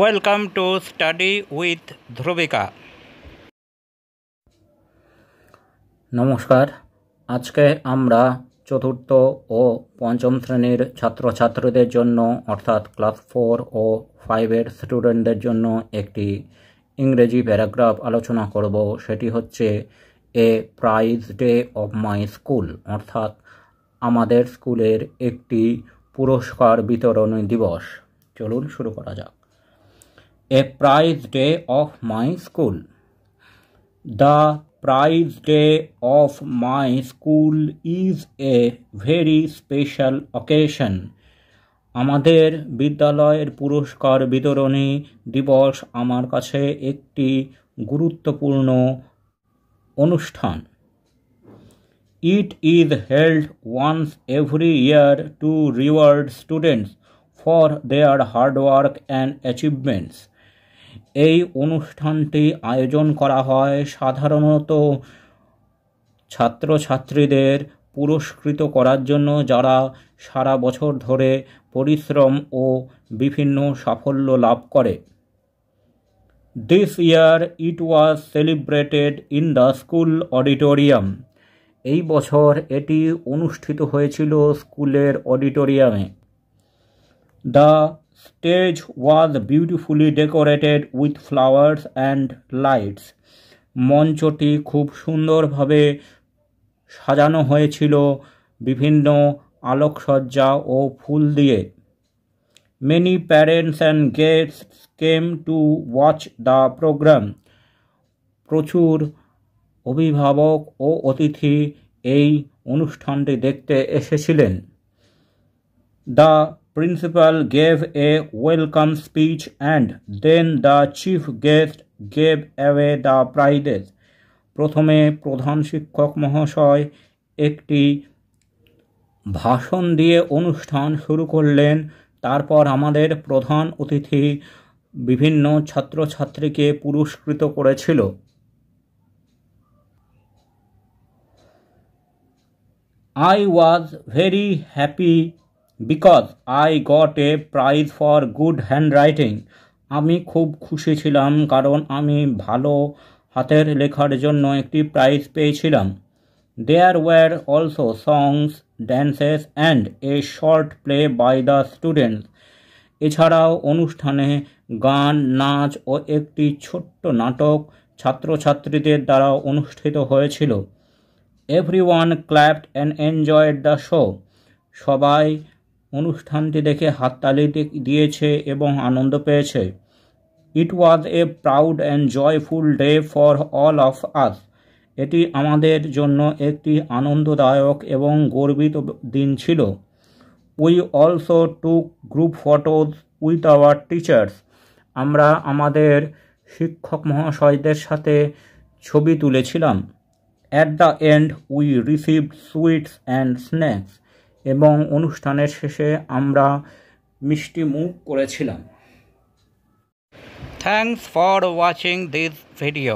Welcome to study with Dhruvika. নমস্কার। আজকে আমরা চতুর্থ ও পঞ্চম শ্রেণীর ছাত্রছাত্রীদের জন্য অর্থাৎ ক্লাস 4 ও 5-এর স্টুডেন্টদের জন্য একটি ইংরেজি প্যারাগ্রাফ আলোচনা করব। সেটি হচ্ছে a prize day of my school, অর্থাৎ আমাদের স্কুলের একটি পুরস্কার বিতরণী দিবস। চলুন শুরু করা যাক। A prize day of my school. The prize day of my school is a very special occasion. আমাদের বিদ্যালয়ের পুরস্কার বিতরণী দিবস আমার কাছে একটি গুরুত্বপূর্ণ অনুষ্ঠান। It is held once every year to reward students for their hard work and achievements. এই অনুষ্ঠানটি আয়োজন করা হয় সাধারণত ছাত্রছাত্রীদের পুরস্কৃত করার জন্য, যারা সারা বছর ধরে পরিশ্রম ও বিভিন্ন সাফল্য লাভ করে। This year it was celebrated in the school auditorium. এই বছর এটি অনুষ্ঠিত হয়েছিল স্কুলের অডিটোরিয়ামে। The stage was beautifully decorated with flowers and lights. মঞ্চটি খুব সুন্দরভাবে সাজানো হয়েছিল বিভিন্ন আলোকসজ্জা ও ফুল দিয়ে। Many parents and guests came to watch the program. প্রচুর অভিভাবক ও অতিথি এই অনুষ্ঠানটি দেখতে এসেছিলেন। The principal gave a welcome speech and then the chief guest gave away the prizes. প্রথমে প্রধান শিক্ষক মহাশয় একটি ভাষণ দিয়ে অনুষ্ঠান শুরু করলেন। তারপর আমাদের প্রধান অতিথি বিভিন্ন ছাত্রছাত্রীকে পুরস্কৃত করেছিল। I was very happy because I got a prize for good handwriting. আমি খুব খুশি ছিলাম কারণ আমি ভালো হাতের লেখার জন্য একটি প্রাইজ পেয়েছিলাম। There were also songs, dances and a short play by the students. এছাড়াও অনুষ্ঠানে গান, নাচ ও একটি ছোট্ট নাটক ছাত্রছাত্রীদের দ্বারা অনুষ্ঠিত হয়েছিল। Everyone clapped and enjoyed the show. সবাই অনুষ্ঠানটি দেখে হাততালি দিয়েছে এবং আনন্দ পেয়েছে। It was a proud and joyful day for all of us. এটি আমাদের জন্য একটি আনন্দদায়ক এবং গর্বিত দিন ছিল। We also took group photos with our teachers. আমরা আমাদের শিক্ষক মহাশয়দের সাথে ছবি তুলেছিলাম। At the end we received sweets and snacks. এবং অনুষ্ঠানের শেষে আমরা মিষ্টি মুখ করেছিলাম। Thanks for watching this video.